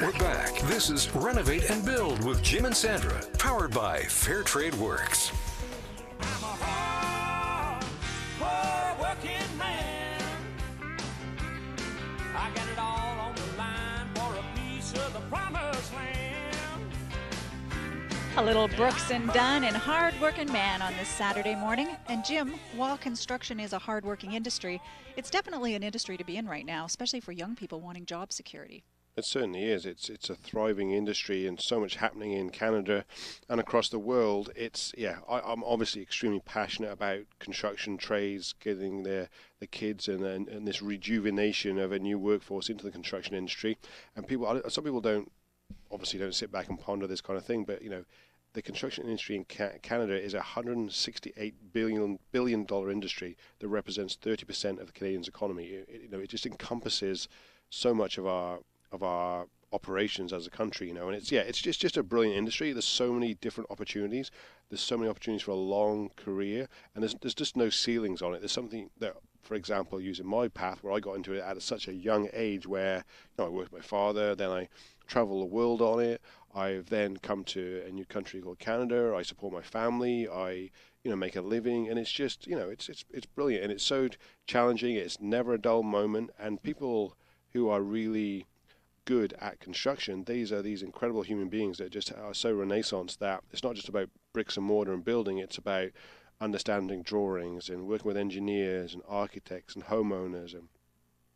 We're back. This is Renovate and Build with Jim and Sandra, powered by Fair Trade Works. I'm a hard-working man. I got it all on the line for a piece of the promised land. A little Brooks and Dunn and hard-working man on this Saturday morning. And Jim, while construction is a hard-working industry, it's definitely an industry to be in right now, especially for young people wanting job security. It certainly is. It's a thriving industry and so much happening in Canada and across the world. I'm obviously extremely passionate about construction trades, getting the kids and this rejuvenation of a new workforce into the construction industry. And some people don't sit back and ponder this kind of thing, but the construction industry in Canada is a $168 billion industry that represents 30% of the Canadian's economy. It just encompasses so much of our operations as a country, and it's just a brilliant industry. There's so many different opportunities. There's so many opportunities for a long career, and there's just no ceilings on it. There's something that, for example, using my path where I got into it at such a young age, where I worked with my father, then I travel the world on it. I've then come to a new country called Canada. I support my family. I make a living, and it's just it's brilliant, and it's so challenging. It's never a dull moment, and people who are really good at construction, these are these incredible human beings that just are so renaissance that it's not just about bricks and mortar and building, it's about understanding drawings and working with engineers and architects and homeowners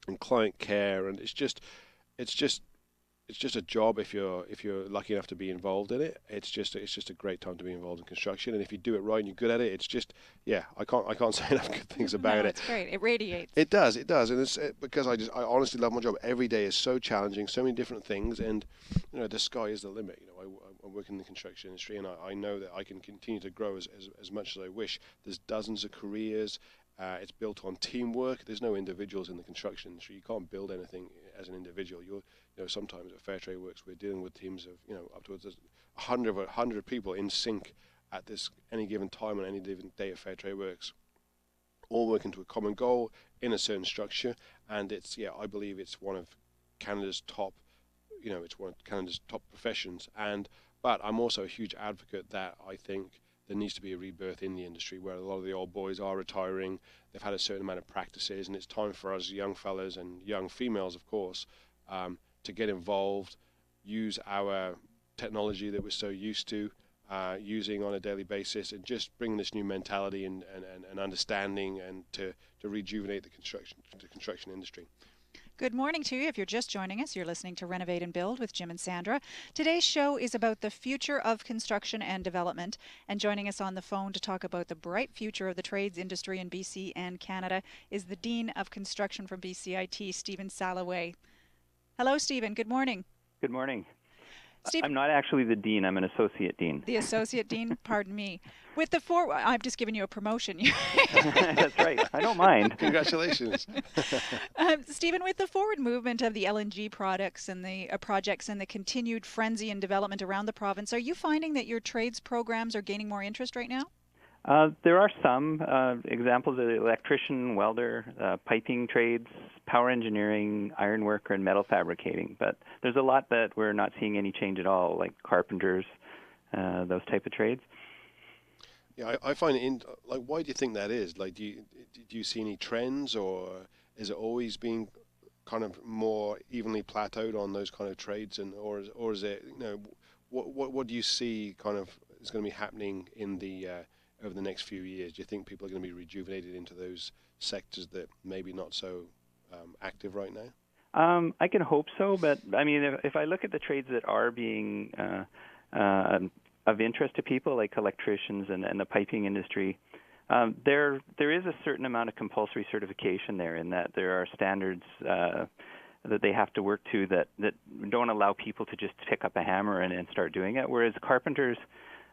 and client care, and it's just a job if you're lucky enough to be involved in it. It's just a great time to be involved in construction, and if you do it right and you're good at it, it's just I can't say enough good things about it. It's great. It radiates. It does, and it's because I honestly love my job. Every day is so challenging, so many different things, and the sky is the limit. I work in the construction industry, and I know that I can continue to grow as much as I wish. There's dozens of careers. It's built on teamwork. There's no individuals in the construction industry. You can't build anything as an individual. Sometimes at Fair Trade Works, we're dealing with teams of up to 100 people in sync at any given time on any given day at Fair Trade Works, all working to a common goal in a certain structure. And I believe it's one of Canada's top, it's one of Canada's top professions. But I'm also a huge advocate that I think there needs to be a rebirth in the industry where a lot of the old boys are retiring. They've had a certain amount of practices, and it's time for us young fellas and young females, of course, to get involved, use our technology that we're so used to using on a daily basis, and just bring this new mentality and understanding and to rejuvenate the construction industry. Good morning to you. If you're just joining us, you're listening to Renovate and Build with Jim and Sandra. Today's show is about the future of construction and development. And joining us on the phone to talk about the bright future of the trades industry in BC and Canada is the Dean of Construction from BCIT, Stephen Salloway. Hello, Stephen. Good morning. Good morning. Stephen, I'm not actually the dean. I'm an associate dean. The associate dean? Pardon me. With the I've just given you a promotion. That's right. I don't mind. Congratulations. Stephen, with the forward movement of the LNG projects and the continued frenzy and development around the province, are you finding that your trades programs are gaining more interest right now? There are some examples of electrician, welder, piping trades, power engineering, ironworker, and metal fabricating. But there's a lot that we're not seeing any change at all, like carpenters, those type of trades. Yeah, I find it why do you think that is? Like, do you see any trends, or is it always been kind of more evenly plateaued on those kind of trades, or is it what do you see kind of is going to be happening in the over the next few years? Do you think people are going to be rejuvenated into those sectors that maybe not so active right now? I can hope so, but I mean, if I look at the trades that are being of interest to people, like electricians and the piping industry, there is a certain amount of compulsory certification there, in that there are standards that they have to work to that don't allow people to just pick up a hammer and start doing it. Whereas carpenters,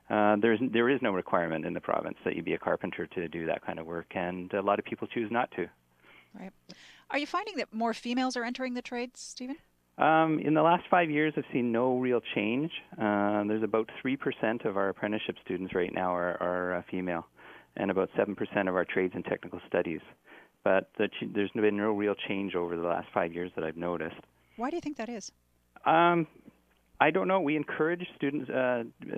there is no requirement in the province that you be a carpenter to do that kind of work, and a lot of people choose not to. Right. Are you finding that more females are entering the trades, Stephen? In the last 5 years, I've seen no real change. There's about 3% of our apprenticeship students right now are female, and about 7% of our trades and technical studies. But there's been no real change over the last 5 years that I've noticed. Why do you think that is? I don't know. We encourage students,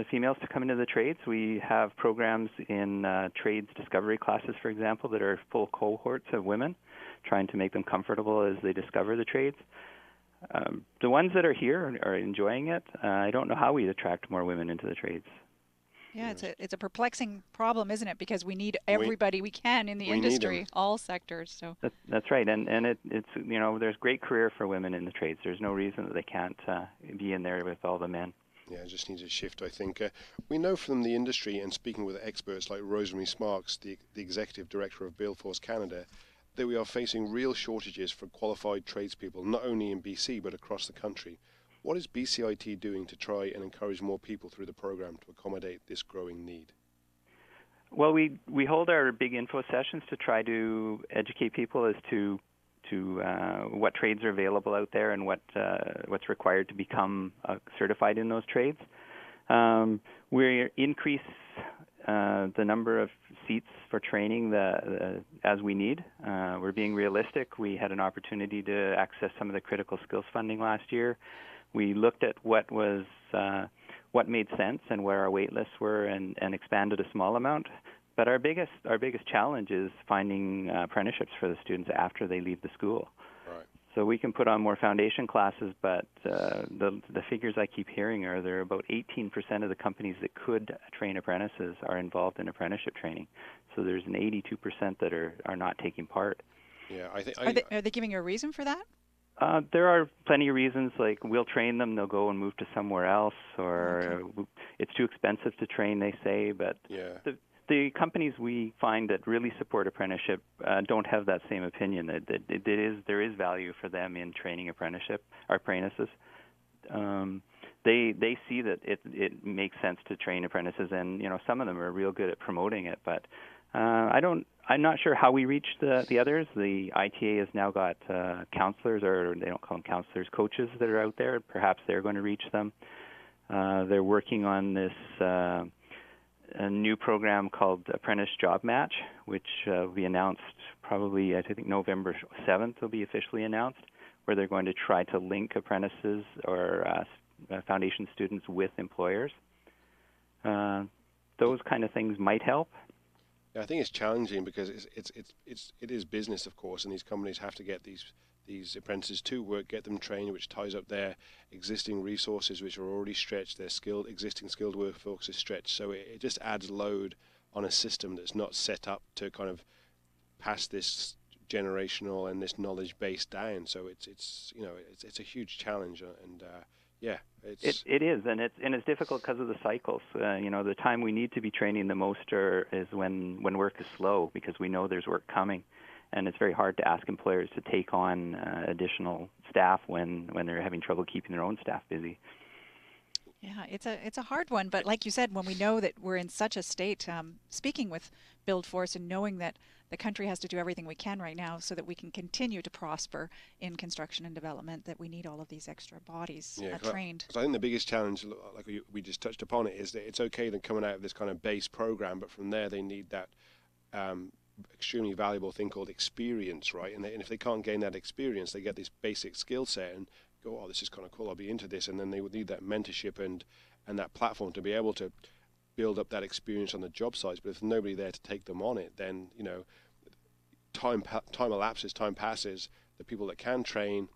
females, to come into the trades. We have programs in trades discovery classes, for example, that are full cohorts of women, trying to make them comfortable as they discover the trades. The ones that are here are enjoying it. I don't know how we'd attract more women into the trades. Yeah, it's a perplexing problem, isn't it? Because we need everybody we can in the industry, all sectors. So that's right, and it's there's great career for women in the trades. There's no reason that they can't be in there with all the men. Yeah, it just needs a shift, I think. We know from the industry, and speaking with experts like Rosemary Smarks, the Executive Director of Buildforce Canada, that we are facing real shortages for qualified tradespeople, not only in BC but across the country. What is BCIT doing to try and encourage more people through the program to accommodate this growing need? Well, we hold our big info sessions to try to educate people as to what trades are available out there and what's required to become certified in those trades. We increase the number of seats for training as we need. We're being realistic. We had an opportunity to access some of the critical skills funding last year. We looked at what made sense and where our wait lists were, and expanded a small amount. But our biggest challenge is finding apprenticeships for the students after they leave the school. Right. So we can put on more foundation classes, but the figures I keep hearing are there are about 18% of the companies that could train apprentices are involved in apprenticeship training. So there's an 82% that are not taking part. Yeah, I think. Are they giving you a reason for that? There are plenty of reasons, like we'll train them, they'll go and move to somewhere else, or it's too expensive to train, they say. But the companies we find that really support apprenticeship don't have that same opinion. That there is value for them in training apprentices. They see that it makes sense to train apprentices, and some of them are real good at promoting it. But I'm not sure how we reach the others. The ITA has now got counselors, or they don't call them counselors, coaches that are out there. Perhaps they're going to reach them. They're working on this a new program called Apprentice Job Match, which will be announced probably, I think, November 7th will be officially announced, where they're going to try to link apprentices or foundation students with employers. Those kind of things might help. I think it's challenging because it is business, of course, and these companies have to get these apprentices to work, get them trained, which ties up their existing resources, which are already stretched. Their existing skilled workforce is stretched, so it just adds load on a system that's not set up to kind of pass this generational and this knowledge base down. So it's a huge challenge, and it is, and it's difficult because of the cycles. The time we need to be training the most is when work is slow, because we know there's work coming, and it's very hard to ask employers to take on additional staff when they're having trouble keeping their own staff busy. Yeah, it's a hard one, but like you said, when we know that we're in such a state, speaking with BuildForce and knowing that the country has to do everything we can right now so that we can continue to prosper in construction and development, that we need all of these extra bodies trained. I think the biggest challenge, like we just touched upon it, is that it's okay them coming out of this kind of base program, but from there they need that extremely valuable thing called experience, right? And if they can't gain that experience, they get this basic skill set and go, oh, this is kind of cool, I'll be into this, and then they would need that mentorship and that platform to be able to build up that experience on the job sites. But if there's nobody there to take them on it, then time elapses, time passes. The people that can train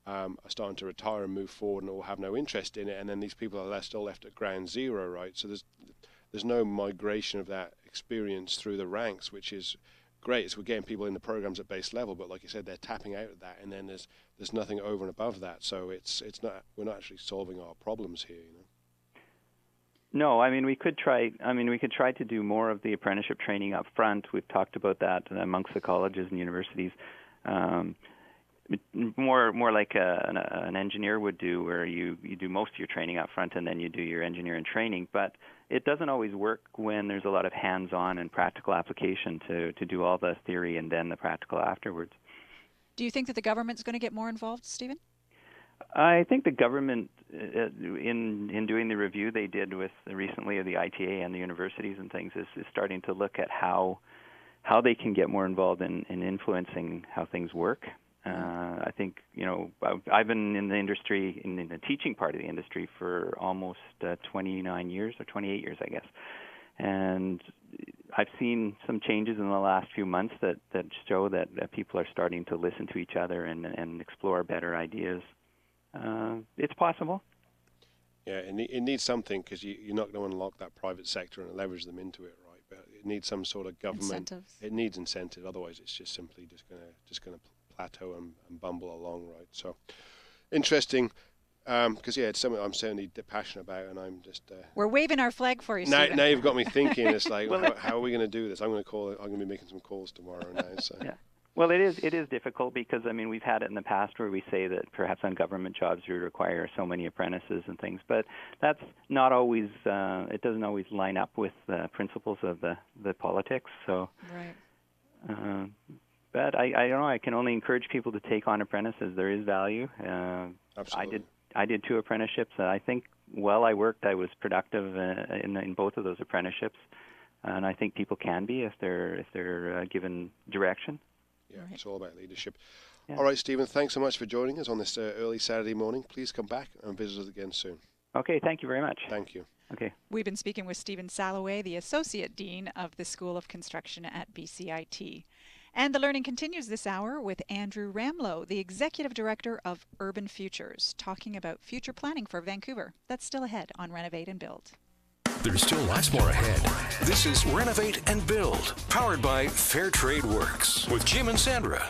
are starting to retire and move forward and all have no interest in it, and then these people are still left at ground zero, right? So there's no migration of that experience through the ranks, which is great. So we're getting people in the programs at base level, but like you said, they're tapping out of that, and then there's nothing over and above that. So we're not actually solving our problems here, No, I mean we could try to do more of the apprenticeship training up front. We've talked about that amongst the colleges and universities. More like an engineer would do, where you do most of your training up front and then you do your engineering training. But it doesn't always work when there's a lot of hands-on and practical application to do all the theory and then the practical afterwards. Do you think that the government's going to get more involved, Stephen? I think the government, in doing the review they did recently of the ITA and the universities and things, is starting to look at how they can get more involved in influencing how things work. I think, I've been in the industry, in the teaching part of the industry for almost 29 years or 28 years, I guess. And I've seen some changes in the last few months that show that people are starting to listen to each other and explore better ideas. It's possible. Yeah, it needs something, because you're not going to unlock that private sector and leverage them into it, right? But it needs some sort of government. Incentives. It needs incentive. Otherwise, it's just simply just going to plateau and bumble along, right? So interesting, because it's something I'm certainly passionate about, and I'm just. We're waving our flag for you, now, Stephen. now you've got me thinking. It's like, how are we going to do this? I'm going to be making some calls tomorrow now. So. Yeah. Well, it is difficult because, we've had it in the past where we say that perhaps on government jobs we require so many apprentices and things, but that's not always, it doesn't always line up with the principles of the politics. So, right. But I don't know, I can only encourage people to take on apprentices. There is value. Absolutely. I did 2 apprenticeships, and I think while I worked, I was productive in both of those apprenticeships, and I think people can be if they're given direction. Yeah, it's all about leadership. Yeah. All right, Stephen, thanks so much for joining us on this early Saturday morning. Please come back and visit us again soon. Okay, thank you very much. Thank you. Okay. We've been speaking with Stephen Salloway, the Associate Dean of the School of Construction at BCIT. And the learning continues this hour with Andrew Ramlow, the Executive Director of Urban Futures, talking about future planning for Vancouver. That's still ahead on Renovate and Build. There's still lots more ahead. This is Renovate and Build, powered by Fair Trade Works with Jim and Sandra.